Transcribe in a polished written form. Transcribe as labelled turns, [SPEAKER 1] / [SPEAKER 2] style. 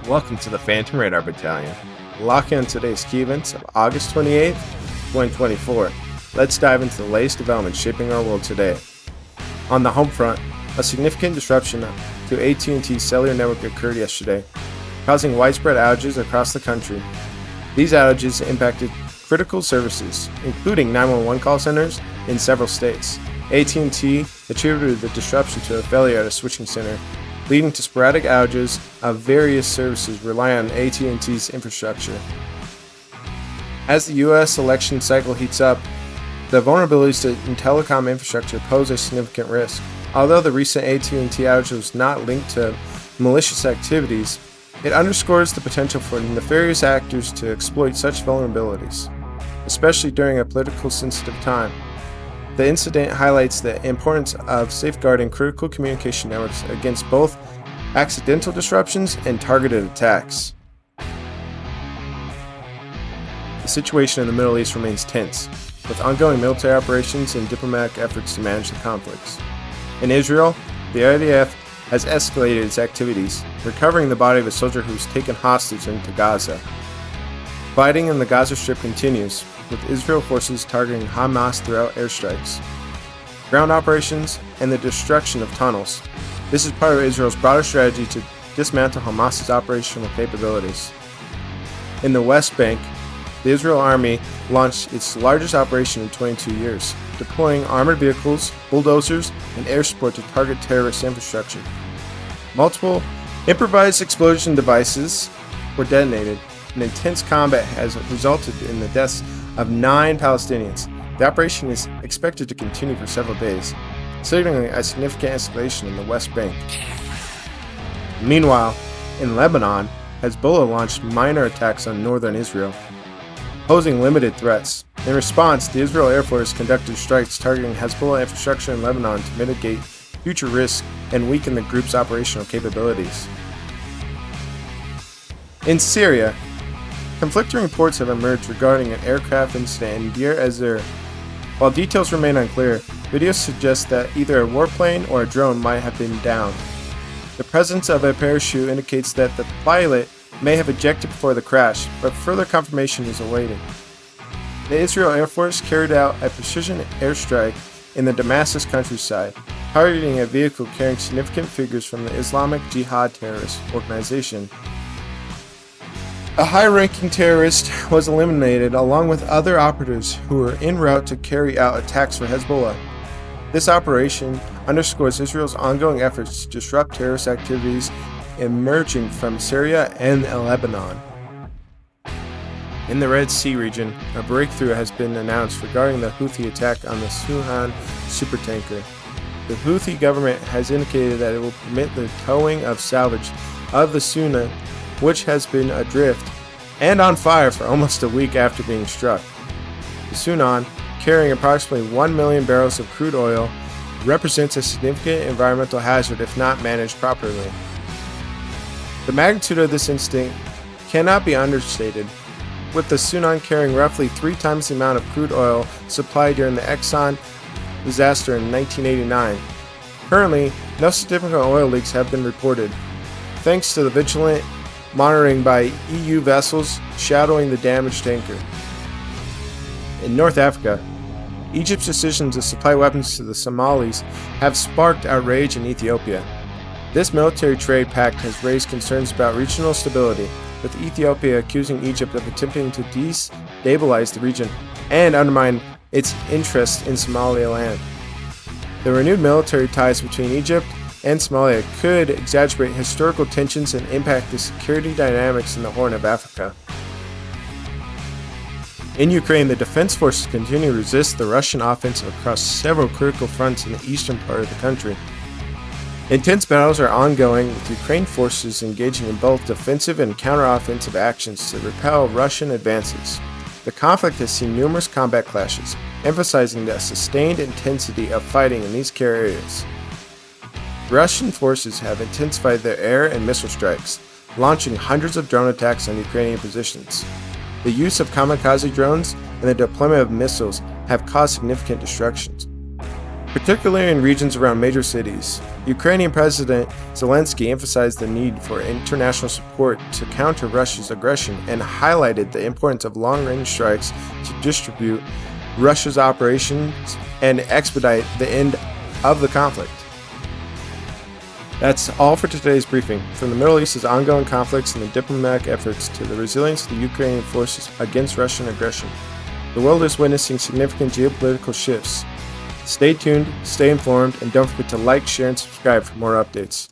[SPEAKER 1] Welcome to the Phantom Radar Battalion. Lock in today's key events of August 28th, 2024. Let's dive into the latest developments shaping our world today. On the home front, a significant disruption to AT&T's cellular network occurred yesterday, causing widespread outages across the country. These outages impacted critical services, including 911 call centers in several states. AT&T attributed the disruption to a failure at a switching center, leading to sporadic outages of various services relying on AT&T's infrastructure. As the U.S. election cycle heats up, the vulnerabilities in telecom infrastructure pose a significant risk. Although the recent AT&T outage was not linked to malicious activities, it underscores the potential for nefarious actors to exploit such vulnerabilities, especially during a politically sensitive time. The incident highlights the importance of safeguarding critical communication networks against both accidental disruptions and targeted attacks. The situation in the Middle East remains tense, with ongoing military operations and diplomatic efforts to manage the conflicts. In Israel, the IDF has escalated its activities, recovering the body of a soldier who was taken hostage into Gaza. Fighting in the Gaza Strip continues, with Israel forces targeting Hamas throughout airstrikes, ground operations, and the destruction of tunnels. This is part of Israel's broader strategy to dismantle Hamas's operational capabilities. In the West Bank, the Israel Army launched its largest operation in 22 years, deploying armored vehicles, bulldozers, and air support to target terrorist infrastructure. Multiple improvised explosion devices were detonated, and intense combat has resulted in the deaths of 9 Palestinians. The operation is expected to continue for several days, signaling a significant escalation in the West Bank. Meanwhile, in Lebanon, Hezbollah launched minor attacks on northern Israel, posing limited threats. In response, the Israel Air Force conducted strikes targeting Hezbollah infrastructure in Lebanon to mitigate future risks and weaken the group's operational capabilities. In Syria, conflicting reports have emerged regarding an aircraft incident in Deir ez-Zor. While details remain unclear, videos suggest that either a warplane or a drone might have been downed. The presence of a parachute indicates that the pilot may have ejected before the crash, but further confirmation is awaited. The Israel Air Force carried out a precision airstrike in the Damascus countryside, targeting a vehicle carrying significant figures from the Islamic Jihad terrorist organization. A high-ranking terrorist was eliminated along with other operatives who were en route to carry out attacks for Hezbollah. This operation underscores Israel's ongoing efforts to disrupt terrorist activities emerging from Syria and Lebanon. In the Red Sea region, a breakthrough has been announced regarding the Houthi attack on the Sunan supertanker. The Houthi government has indicated that it will permit the towing of salvage of the Sunan, which has been adrift and on fire for almost a week after being struck. The Sunan, carrying approximately 1 million barrels of crude oil, represents a significant environmental hazard if not managed properly. The magnitude of this incident cannot be understated, with the Sunan carrying roughly 3 times the amount of crude oil supplied during the Exxon disaster in 1989. Currently, no significant oil leaks have been reported, thanks to the vigilant monitoring by EU vessels shadowing the damaged tanker. In North Africa, Egypt's decision to supply weapons to the Somalis have sparked outrage in Ethiopia. This military trade pact has raised concerns about regional stability, with Ethiopia accusing Egypt of attempting to destabilize the region and undermine its interest in Somaliland. The renewed military ties between Egypt and Somalia could exaggerate historical tensions and impact the security dynamics in the Horn of Africa. In Ukraine, the defense forces continue to resist the Russian offensive across several critical fronts in the eastern part of the country. Intense battles are ongoing, with Ukraine forces engaging in both defensive and counteroffensive actions to repel Russian advances. The conflict has seen numerous combat clashes, emphasizing the sustained intensity of fighting in these key areas. Russian forces have intensified their air and missile strikes, launching hundreds of drone attacks on Ukrainian positions. The use of kamikaze drones and the deployment of missiles have caused significant destructions. particularly in regions around major cities. Ukrainian President Zelensky emphasized the need for international support to counter Russia's aggression and highlighted the importance of long-range strikes to distribute Russia's operations and expedite the end of the conflict. That's all for today's briefing. From the Middle East's ongoing conflicts and the diplomatic efforts to the resilience of the Ukrainian forces against Russian aggression, the world is witnessing significant geopolitical shifts. Stay tuned, stay informed, and don't forget to like, share, and subscribe for more updates.